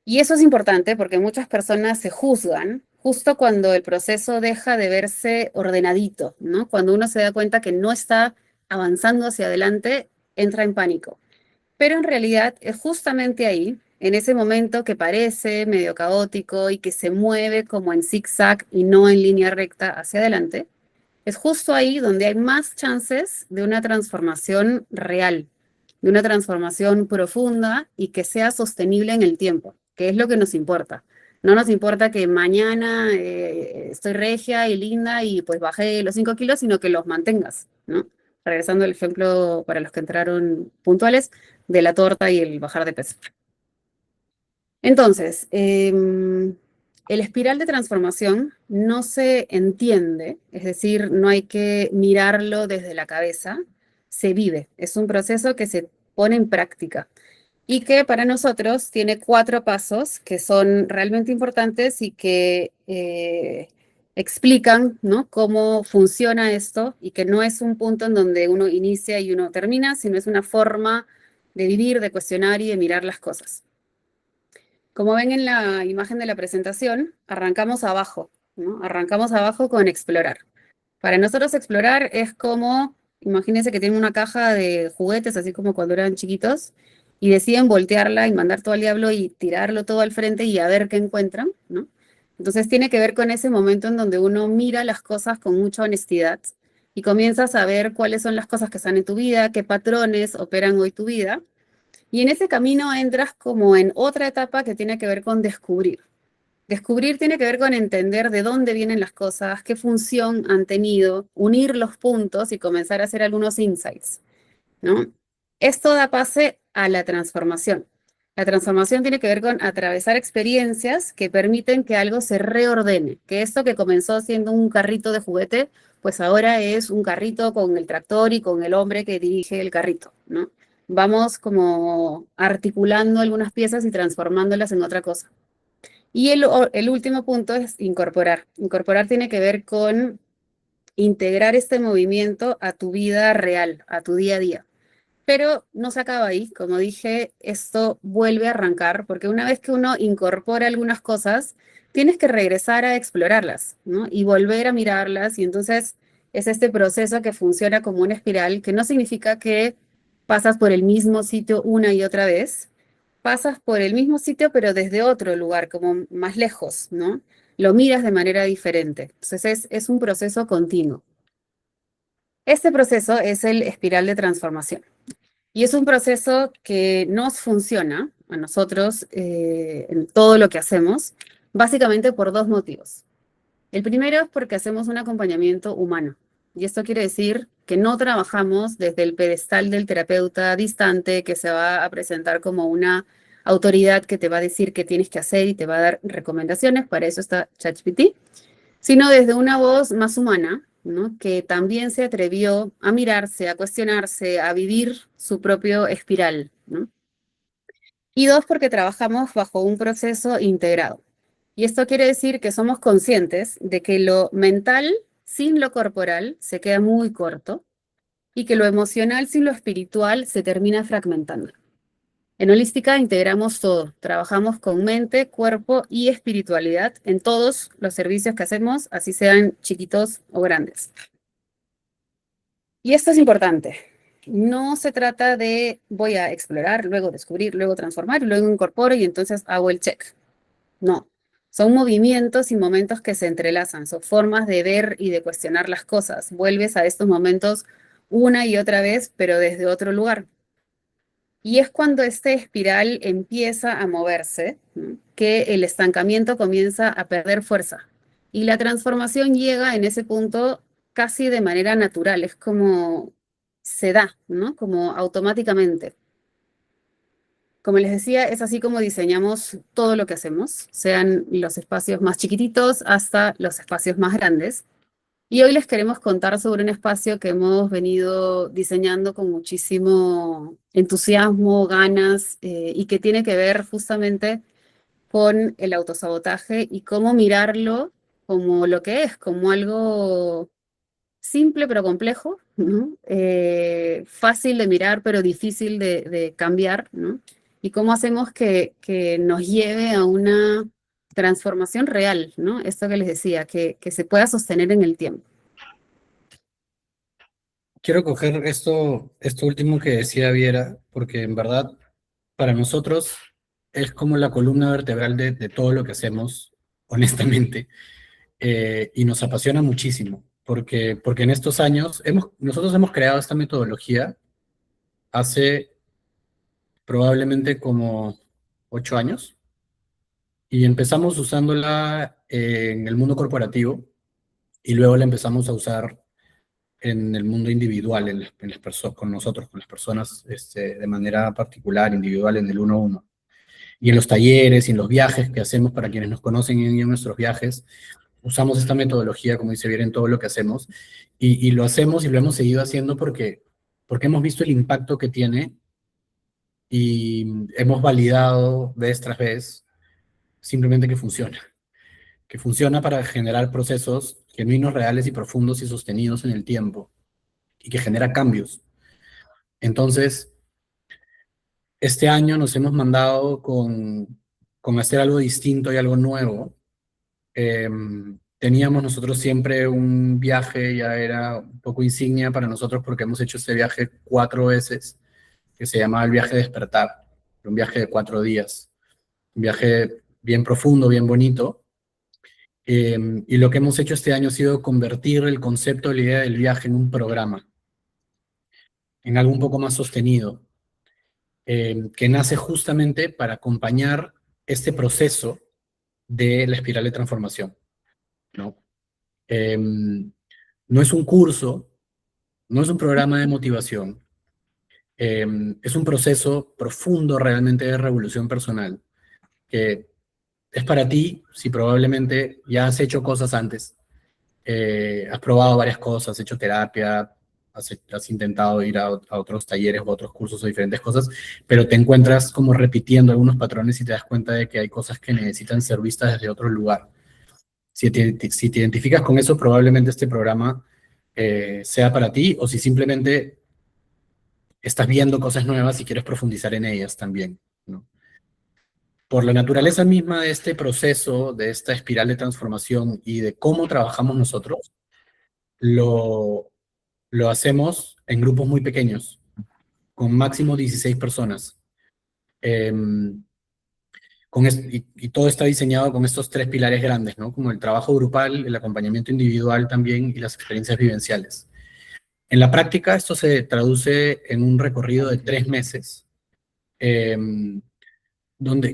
Y eso es importante porque muchas personas se juzgan justo cuando el proceso deja de verse ordenadito, ¿no? Cuando uno se da cuenta que no está avanzando hacia adelante, entra en pánico. Pero en realidad es justamente ahí, en ese momento que parece medio caótico y que se mueve como en zigzag y no en línea recta hacia adelante, es justo ahí donde hay más chances de una transformación real, de una transformación profunda y que sea sostenible en el tiempo, que es lo que nos importa. No nos importa que mañana estoy regia y linda y pues bajé los 5 kilos, sino que los mantengas, ¿no? Regresando al ejemplo para los que entraron puntuales de la torta y el bajar de peso. Entonces, el espiral de transformación no se entiende, es decir, no hay que mirarlo desde la cabeza, se vive. Es un proceso que se pone en práctica y que para nosotros tiene 4 pasos que son realmente importantes y que explican, ¿no? Cómo funciona esto y que no es un punto en donde uno inicia y uno termina, sino es una forma de vivir, de cuestionar y de mirar las cosas. Como ven en la imagen de la presentación, arrancamos abajo, ¿no? Arrancamos abajo con explorar. Para nosotros explorar es como, imagínense que tienen una caja de juguetes, así como cuando eran chiquitos, y deciden voltearla y mandar todo al diablo y tirarlo todo al frente y a ver qué encuentran, ¿no? Entonces tiene que ver con ese momento en donde uno mira las cosas con mucha honestidad Y comienzas a ver cuáles son las cosas que están en tu vida, qué patrones operan hoy tu vida. Y en ese camino entras como en otra etapa que tiene que ver con descubrir. Descubrir tiene que ver con entender de dónde vienen las cosas, qué función han tenido, unir los puntos y comenzar a hacer algunos insights, ¿no? Esto da pase a la transformación. La transformación tiene que ver con atravesar experiencias que permiten que algo se reordene, que esto que comenzó siendo un carrito de juguete, pues ahora es un carrito con el tractor y con el hombre que dirige el carrito, ¿no? Vamos como articulando algunas piezas y transformándolas en otra cosa. Y el último punto es incorporar. Incorporar tiene que ver con integrar este movimiento a tu vida real, a tu día a día. Pero no se acaba ahí, como dije, esto vuelve a arrancar, porque una vez que uno incorpora algunas cosas, tienes que regresar a explorarlas, ¿no? Y volver a mirarlas, y entonces es este proceso que funciona como una espiral, que no significa que pasas por el mismo sitio una y otra vez, pasas por el mismo sitio, pero desde otro lugar, como más lejos, ¿no? Lo miras de manera diferente. Entonces es un proceso continuo. Este proceso es el espiral de transformación. Y es un proceso que nos funciona a nosotros en todo lo que hacemos, básicamente por dos motivos. El primero es porque hacemos un acompañamiento humano. Y esto quiere decir que no trabajamos desde el pedestal del terapeuta distante que se va a presentar como una autoridad que te va a decir qué tienes que hacer y te va a dar recomendaciones. Para eso está ChatGPT, sino desde una voz más humana, ¿no? Que también se atrevió a mirarse, a cuestionarse, a vivir su propio espiral, ¿no? Y dos, porque trabajamos bajo un proceso integrado. Y esto quiere decir que somos conscientes de que lo mental sin lo corporal se queda muy corto y que lo emocional sin lo espiritual se termina fragmentando. En Holística integramos todo, trabajamos con mente, cuerpo y espiritualidad en todos los servicios que hacemos, así sean chiquitos o grandes. Y esto es importante. No se trata de voy a explorar, luego descubrir, luego transformar, luego incorporo y entonces hago el check. No, son movimientos y momentos que se entrelazan, son formas de ver y de cuestionar las cosas. Vuelves a estos momentos una y otra vez, pero desde otro lugar. Y es cuando este espiral empieza a moverse, ¿no? Que el estancamiento comienza a perder fuerza. Y la transformación llega en ese punto casi de manera natural, es como se da, ¿no? Como automáticamente. Como les decía, es así como diseñamos todo lo que hacemos, sean los espacios más chiquititos hasta los espacios más grandes. Y hoy les queremos contar sobre un espacio que hemos venido diseñando con muchísimo entusiasmo, ganas, y que tiene que ver justamente con el autosabotaje y cómo mirarlo como lo que es, como algo simple pero complejo, ¿no? Fácil de mirar pero difícil de cambiar, ¿no? Y cómo hacemos que nos lleve a una transformación real, ¿no? Esto que les decía, que se pueda sostener en el tiempo. Quiero coger esto último que decía Viera, porque en verdad para nosotros es como la columna vertebral de todo lo que hacemos, honestamente, y nos apasiona muchísimo, porque en estos años nosotros hemos creado esta metodología hace probablemente como 8 años, y empezamos usándola en el mundo corporativo, y luego la empezamos a usar en el mundo individual, con nosotros, con las personas de manera particular, individual, en el uno a uno. Y en los talleres y en los viajes que hacemos, para quienes nos conocen en nuestros viajes, usamos esta metodología, como dice Viera, en todo lo que hacemos. Y lo hacemos y lo hemos seguido haciendo porque hemos visto el impacto que tiene y hemos validado vez tras vez simplemente que funciona para generar procesos genuinos, reales y profundos y sostenidos en el tiempo, y que genera cambios. Entonces, este año nos hemos mandado con hacer algo distinto y algo nuevo. Teníamos nosotros siempre un viaje, ya era un poco insignia para nosotros porque hemos hecho este viaje 4 veces, que se llamaba el viaje Despertar, un viaje de 4 días, un viaje bien profundo, bien bonito, Y lo que hemos hecho este año ha sido convertir el concepto, la idea del viaje en un programa, en algo un poco más sostenido, que nace justamente para acompañar este proceso de la espiral de transformación, ¿no? No es un curso, no es un programa de motivación, es un proceso profundo realmente de revolución personal, que es para ti si probablemente ya has hecho cosas antes, has probado varias cosas, has hecho terapia, has intentado ir a otros talleres o a otros cursos o diferentes cosas, pero te encuentras como repitiendo algunos patrones y te das cuenta de que hay cosas que necesitan ser vistas desde otro lugar. Si te identificas con eso, probablemente este programa sea para ti, o si simplemente estás viendo cosas nuevas y quieres profundizar en ellas también, ¿no? Por la naturaleza misma de este proceso, de esta espiral de transformación y de cómo trabajamos nosotros, lo, lo hacemos en grupos muy pequeños, con máximo 16 personas. Y todo está diseñado con estos tres pilares grandes, ¿no? Como el trabajo grupal, el acompañamiento individual también y las experiencias vivenciales. En la práctica, esto se traduce en un recorrido de 3 meses, eh,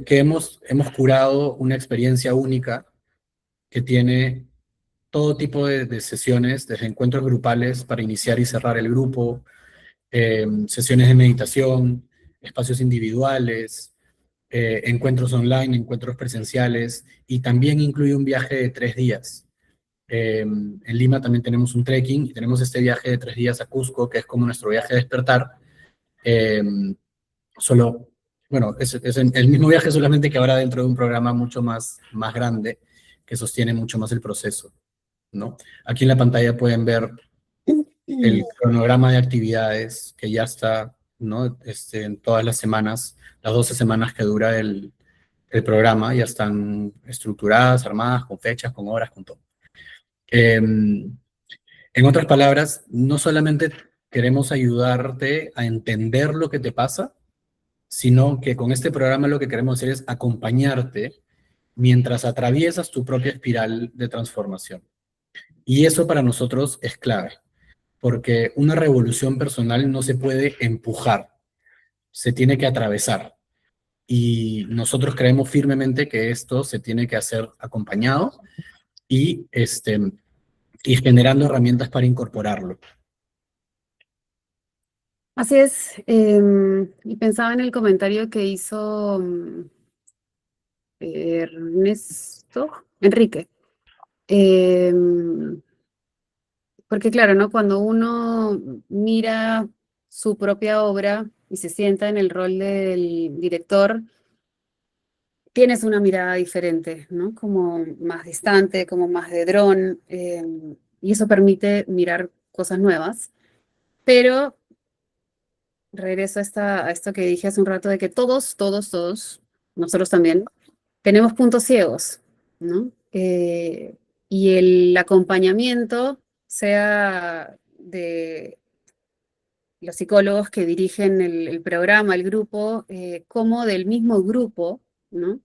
que hemos curado una experiencia única que tiene todo tipo de sesiones, desde encuentros grupales para iniciar y cerrar el grupo, sesiones de meditación, espacios individuales, encuentros online, encuentros presenciales, y también incluye un viaje de 3 días. En Lima también tenemos un trekking y tenemos este viaje de 3 días a Cusco, que es como nuestro viaje de despertar. Eh, Solo, bueno, es el mismo viaje, solamente que ahora dentro de un programa mucho más grande, que sostiene mucho más el proceso, ¿no? Aquí en la pantalla pueden ver el cronograma de actividades que ya está, ¿no? En todas las semanas, las 12 semanas que dura el programa, ya están estructuradas, armadas, con fechas, con horas, con todo. En otras palabras, no solamente queremos ayudarte a entender lo que te pasa, sino que con este programa lo que queremos hacer es acompañarte mientras atraviesas tu propia espiral de transformación. Y eso para nosotros es clave, porque una revolución personal no se puede empujar, se tiene que atravesar. Y nosotros creemos firmemente que esto se tiene que hacer acompañado y, y generando herramientas para incorporarlo. Así es, y pensaba en el comentario que hizo Enrique, porque claro, ¿no? Cuando uno mira su propia obra y se sienta en el rol del director, tienes una mirada diferente, ¿no? Como más distante, como más de dron, y eso permite mirar cosas nuevas, pero regreso a esto que dije hace un rato de que todos, nosotros también, tenemos puntos ciegos, ¿no? Y el acompañamiento, sea de los psicólogos que dirigen el programa, el grupo, como del mismo grupo, ¿no?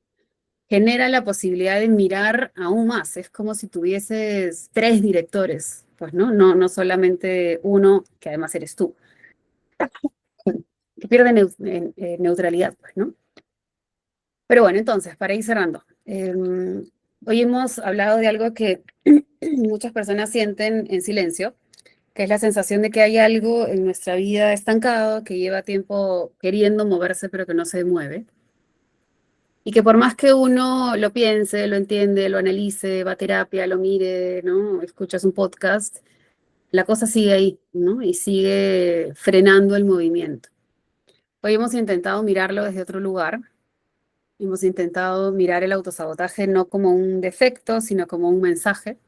Genera la posibilidad de mirar aún más. Es como si tuvieses 3 directores, pues, ¿no? No solamente uno, que además eres tú, que pierde neutralidad, pues, ¿no? Pero bueno, entonces, para ir cerrando, hoy hemos hablado de algo que muchas personas sienten en silencio, que es la sensación de que hay algo en nuestra vida estancado, que lleva tiempo queriendo moverse, pero que no se mueve. Y que por más que uno lo piense, lo entiende, lo analice, va a terapia, lo mire, ¿no? Escuchas un podcast, la cosa sigue ahí, ¿no? Y sigue frenando el movimiento. Hoy hemos intentado mirarlo desde otro lugar. Hemos intentado mirar el autosabotaje no como un defecto, sino como un mensaje.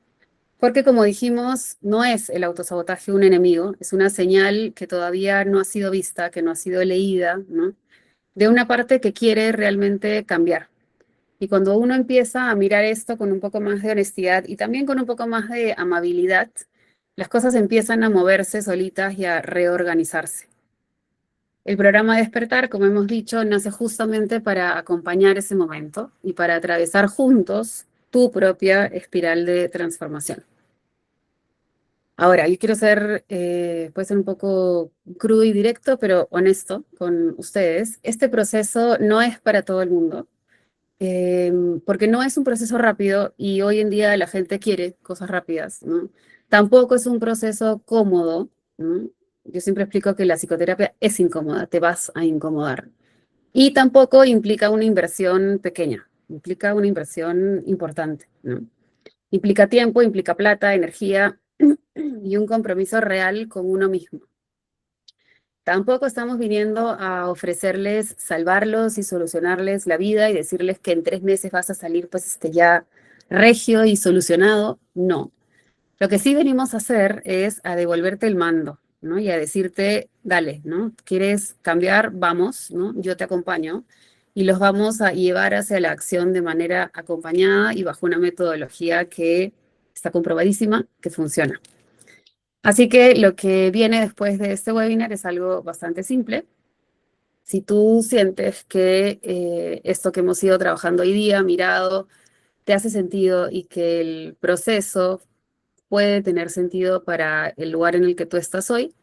Porque como dijimos, no es el autosabotaje un enemigo, es una señal que todavía no ha sido vista, que no ha sido leída, ¿no? De una parte que quiere realmente cambiar. Y cuando uno empieza a mirar esto con un poco más de honestidad y también con un poco más de amabilidad, las cosas empiezan a moverse solitas y a reorganizarse. El programa Despertar, como hemos dicho, nace justamente para acompañar ese momento y para atravesar juntos tu propia espiral de transformación. Ahora, yo quiero ser, puede ser un poco crudo y directo, pero honesto con ustedes. Este proceso no es para todo el mundo, porque no es un proceso rápido y hoy en día la gente quiere cosas rápidas, ¿no? Tampoco es un proceso cómodo, ¿no? Yo siempre explico que la psicoterapia es incómoda, te vas a incomodar. Y tampoco implica una inversión pequeña, implica una inversión importante, ¿no? Implica tiempo, implica plata, energía y un compromiso real con uno mismo. Tampoco estamos viniendo a ofrecerles salvarlos y solucionarles la vida y decirles que en 3 meses vas a salir pues ya regio y solucionado. No. Lo que sí venimos a hacer es a devolverte el mando, ¿no? Y a decirte, dale, ¿no? ¿Quieres cambiar? Vamos, ¿no? Yo te acompaño y los vamos a llevar hacia la acción de manera acompañada y bajo una metodología que está comprobadísima que funciona. Así que lo que viene después de este webinar es algo bastante simple. Si tú sientes que esto que hemos ido trabajando hoy día, mirado, te hace sentido y que el proceso puede tener sentido para el lugar en el que tú estás hoy,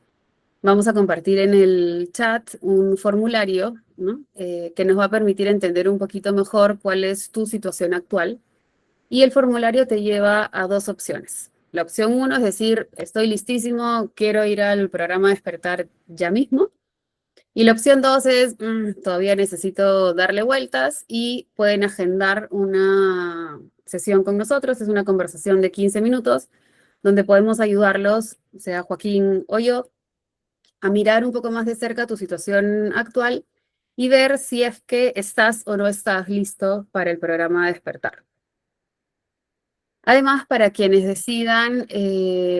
vamos a compartir en el chat un formulario, ¿no? Que nos va a permitir entender un poquito mejor cuál es tu situación actual. Y el formulario te lleva a 2 opciones. La opción 1 es decir, estoy listísimo, quiero ir al programa Despertar ya mismo. Y la opción 2 es, todavía necesito darle vueltas y pueden agendar una sesión con nosotros. Es una conversación de 15 minutos donde podemos ayudarlos, sea Joaquín o yo, a mirar un poco más de cerca tu situación actual y ver si es que estás o no estás listo para el programa Despertar. Además, para quienes decidan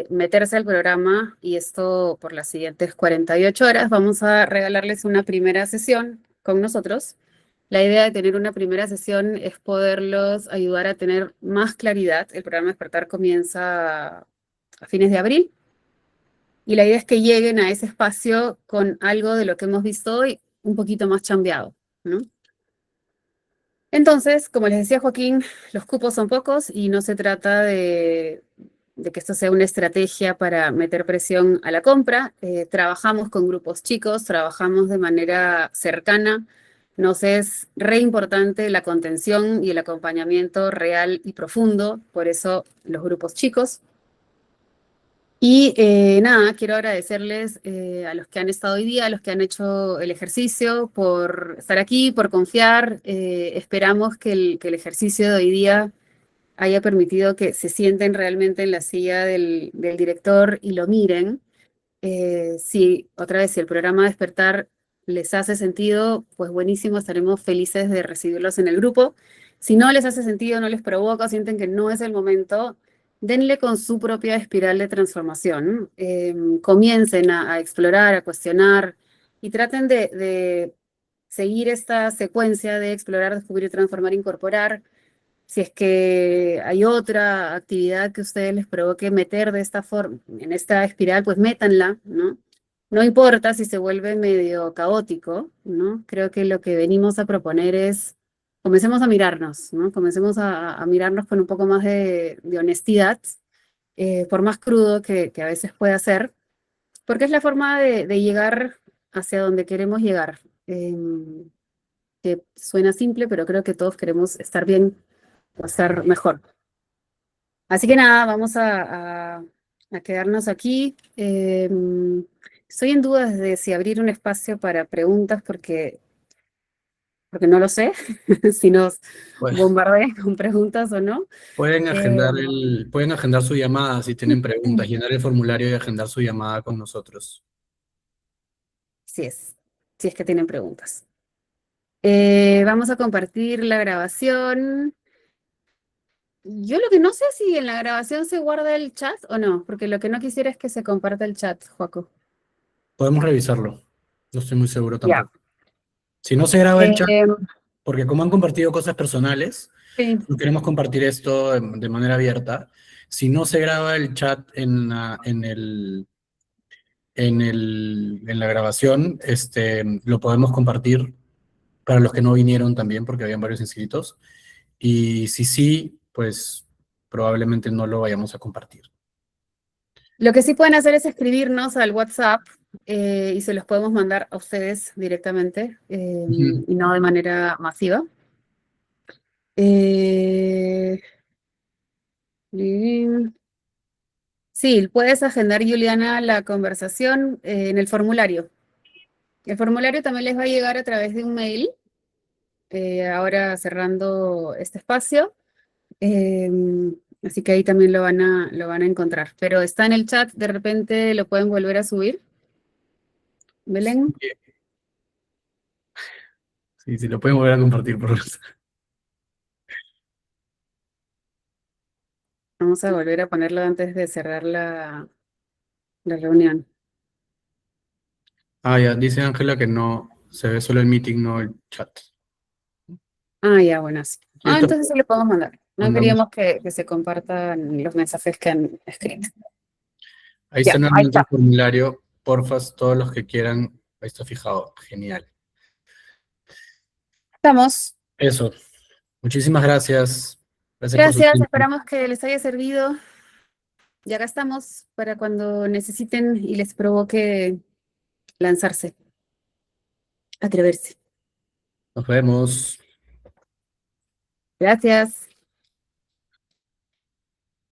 meterse al programa, y esto por las siguientes 48 horas, vamos a regalarles una primera sesión con nosotros. La idea de tener una primera sesión es poderlos ayudar a tener más claridad. El programa Despertar comienza a fines de abril, y la idea es que lleguen a ese espacio con algo de lo que hemos visto hoy un poquito más chambeado, ¿no? Entonces, como les decía Joaquín, los cupos son pocos y no se trata de que esto sea una estrategia para meter presión a la compra. Trabajamos con grupos chicos, trabajamos de manera cercana. Nos es re importante la contención y el acompañamiento real y profundo, por eso los grupos chicos. Y nada, quiero agradecerles a los que han estado hoy día, a los que han hecho el ejercicio, por estar aquí, por confiar. Esperamos que el ejercicio de hoy día haya permitido que se sienten realmente en la silla del director y lo miren. Si, otra vez, si el programa Despertar les hace sentido, pues buenísimo, estaremos felices de recibirlos en el grupo. Si no les hace sentido, no les provoca, sienten que no es el momento, denle con su propia espiral de transformación. Comiencen a explorar, a cuestionar y traten de seguir esta secuencia de explorar, descubrir, transformar, incorporar. Si es que hay otra actividad que a ustedes les provoque meter de esta forma, en esta espiral, pues métanla, ¿no? No importa si se vuelve medio caótico, ¿no? Creo que lo que venimos a proponer es, comencemos a mirarnos, ¿no? Comencemos a mirarnos con un poco más de honestidad, por más crudo que a veces pueda ser, porque es la forma de llegar hacia donde queremos llegar. Que suena simple, pero creo que todos queremos estar bien o estar mejor. Así que nada, vamos a quedarnos aquí. Estoy en duda de si abrir un espacio para preguntas porque no lo sé, si nos Pues, bombardean con preguntas o no. pueden agendar su llamada si tienen preguntas, llenar el formulario y agendar su llamada con nosotros. Si es que tienen preguntas. Vamos a compartir la grabación. Yo lo que no sé es si en la grabación se guarda el chat o no, porque lo que no quisiera es que se comparta el chat, Joaco. Podemos revisarlo. No estoy muy seguro Ya. tampoco. Si no se graba el chat, Eh, porque como han compartido cosas personales, sí. no queremos compartir esto de manera abierta. Si no se graba el chat en la grabación, lo podemos compartir para los que no vinieron también, porque habían varios inscritos. Y si sí, pues probablemente no lo vayamos a compartir. Lo que sí pueden hacer es escribirnos al WhatsApp y se los podemos mandar a ustedes directamente y no de manera masiva. Eh, sí, puedes agendar, Juliana, la conversación en el formulario. El formulario también les va a llegar a través de un mail, ahora cerrando este espacio. Así que ahí también lo van a encontrar. Pero está en el chat, de repente lo pueden volver a subir. Belén, Sí, sí, lo pueden volver a compartir por favor. vamos a volver a ponerlo antes de cerrar la reunión. Ah, ya, dice Ángela que no, se ve solo el meeting, no el chat. Ah, ya, buenas. Y esto Entonces sí le podemos mandar. No mandamos. queríamos que se compartan los mensajes que han escrito. Ahí Ya, está ahí nuevamente el está. formulario, porfas, todos los que quieran, ahí está fijado, genial. Estamos. Eso, muchísimas gracias. Gracias por su Gracias, tiempo. esperamos que les haya servido. Y acá estamos para cuando necesiten y les provoque lanzarse, atreverse. Nos vemos. Gracias.